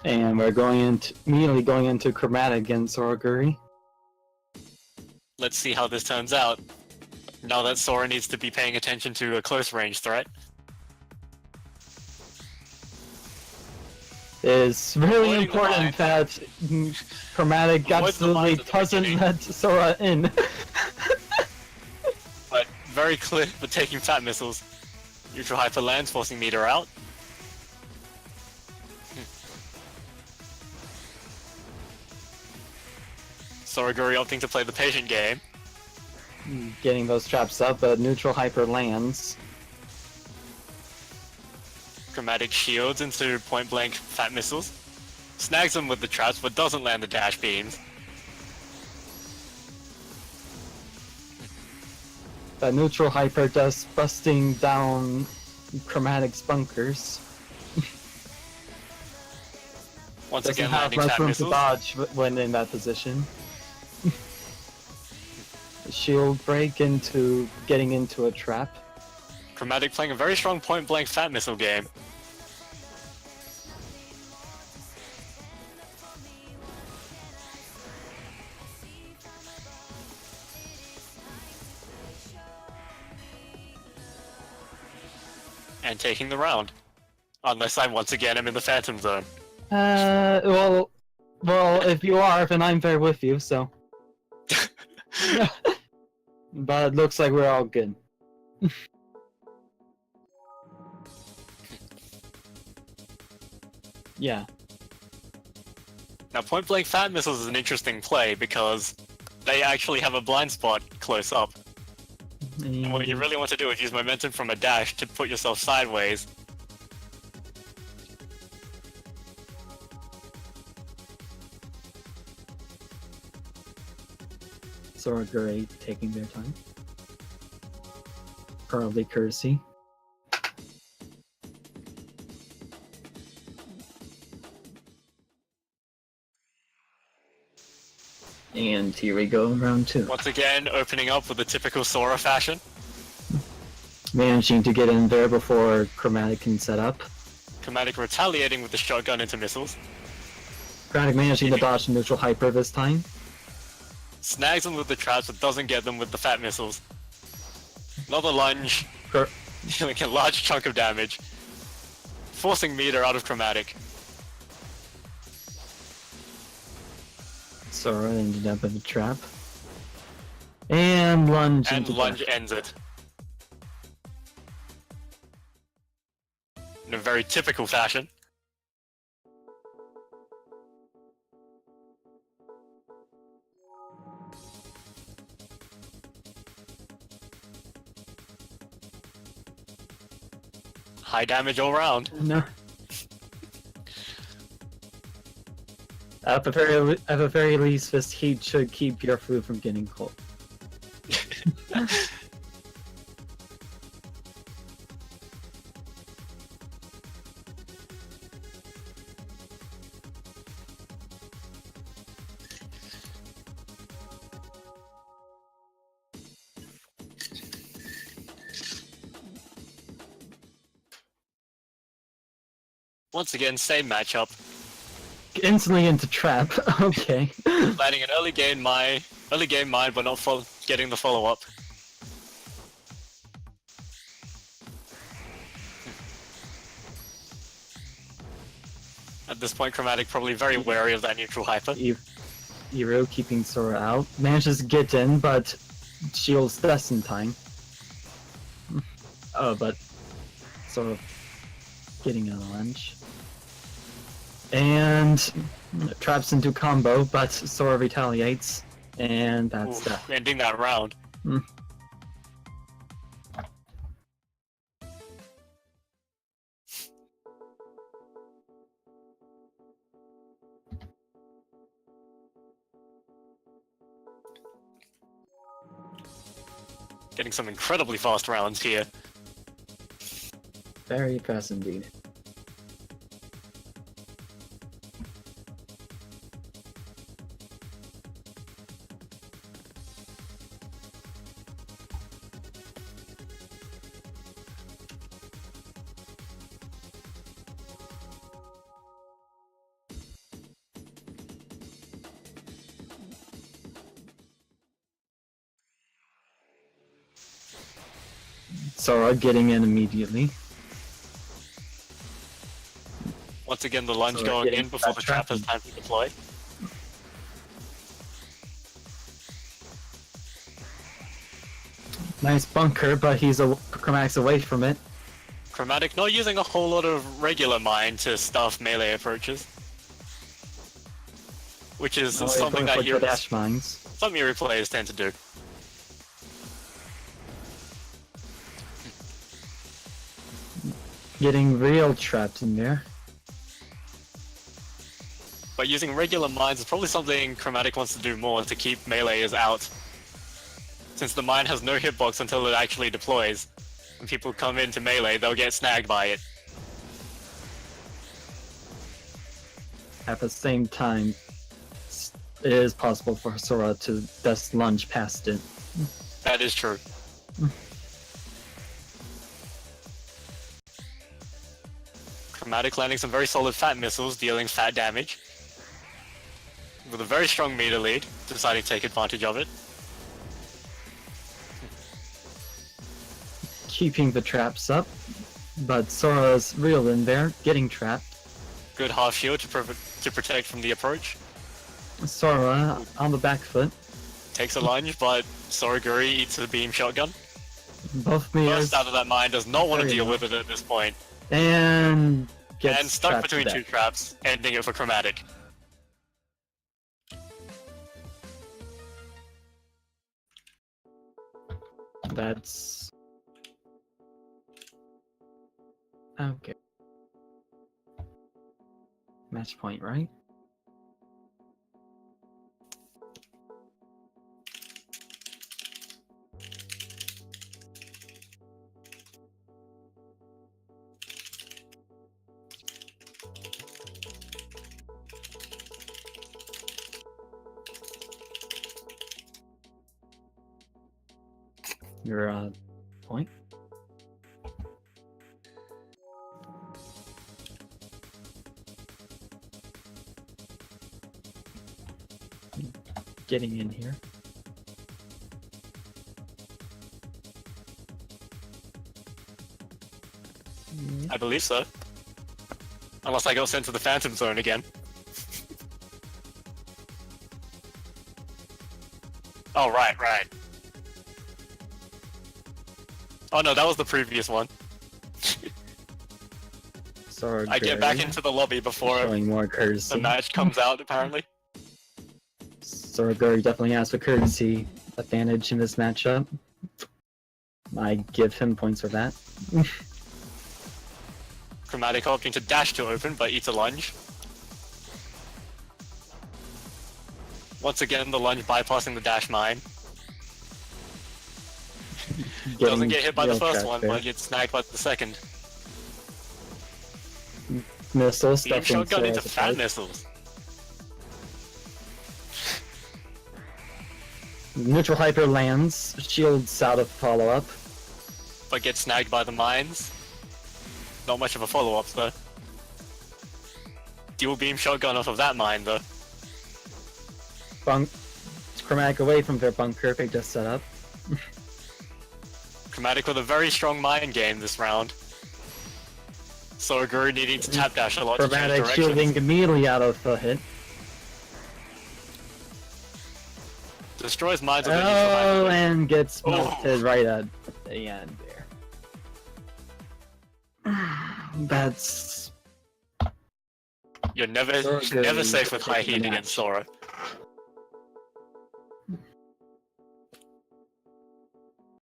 And we're immediately going into Chromatic and Soraguri. Let's see how this turns out. Now that Sora needs to be paying attention to a close range threat. It's really Avoiding important that Chromatic absolutely doesn't let Sora in. But very clear for taking Fat Missiles. Neutral Hyper lands, forcing Meter out. Soraguri opting to play the patient game. Getting those traps up, but neutral hyper lands. Chromatic shields into point blank Fat Missiles. Snags them with the traps, but doesn't land the dash beams. The neutral hyper just busting down Chromatic's bunkers. Once Doesn't again, have landing much Fat room Missiles. to dodge when in that position. Shield break into getting into a trap. Chromatic playing a very strong point blank Fat Missile game. And taking the round. Unless I once again am in the Phantom Zone. Well, if you are, then I'm there with you, so. But it looks like we're all good. Yeah. Now, point blank Fat Missiles is an interesting play because they actually have a blind spot close up. And what you really want to do is use momentum from a dash to put yourself sideways. Soraguri taking their time. Probably courtesy. And here we go, round 2. Once again, opening up with the typical Sora fashion. Managing to get in there before Chromatic can set up. Chromatic retaliating with the shotgun into missiles. Chromatic managing to dodge the neutral hyper this time. Snags them with the traps, but doesn't get them with the Fat Missiles. Another lunge, dealing a large chunk of damage. Forcing Meter out of Chromatic. Sora ended up in a trap. And lunge And into lunge death. ends it. In a very typical fashion. High damage all round. No. At the very least, this heat should keep your food from getting cold. Once again, same matchup. Instantly into trap. Okay. Landing an early game mine, but not getting the follow-up. At this point, Chromatic probably very wary of that neutral hyper. Iro keeping Sora out. Manages to get in, but shields just in time. Oh, but sort of getting a lunge. And traps into combo, but Sora retaliates, and that's that. Ending that round. Getting some incredibly fast rounds here. Very fast indeed. Sora getting in immediately. Once again, the lunge Sora going getting in before that the trap trap has time to deploy. Nice bunker, but Chromatic's away from it. Chromatic not using a whole lot of regular mine to stuff melee approaches. Which is something that dash mines. some hero players tend to do. Getting real trapped in there. But using regular mines is probably something Chromatic wants to do more to keep meleeers out. Since the mine has no hitbox until it actually deploys. When people come into melee, they'll get snagged by it. At the same time, it is possible for Sora to just lunge past it. That is true. Chromatic landing some very solid fat missiles, dealing fat damage. With a very strong meter lead, deciding to take advantage of it. Keeping the traps up, but Sora's real in there, getting trapped. Good half shield to protect from the approach. Sora on the back foot. Takes a lunge, but Soraguri eats a beam shotgun. Both mirrors. Burst out of that mine, does not want to deal with it at this point. And gets And stuck trapped between to two death. traps, ending it for Chromatic. That's... okay. Match point, right? Your point. Getting in here. I believe so. Unless I got sent to the Phantom Zone again. Oh, right. Oh no, that was the previous one. Sorry, I get back into the lobby before showing more courtesy. the match comes out, apparently. Soraguri definitely has a courtesy advantage in this matchup. I give him points for that. Chromatic opting to dash to open, but eats a lunge. Once again, the lunge bypassing the dash mine. Doesn't get hit by the first one, but gets snagged by the second. Missile Beam stuffing shotgun into Sora's fat attack. missiles. Neutral hyper lands, shields out of follow-up. But gets snagged by the mines. Not much of a follow-up though. Dual beam shotgun off of that mine though. Chromatic away from their bunker, they just set up. Chromatic with a very strong mine game this round. Soraguri needing to tap dash a lot to change Chromatic directions. shielding immediately out of the hit. Destroys mines with Oh, and gets Oh. melted right at the end there. That's... You're never Soraguri never safe with high taking heat the against match. Sora.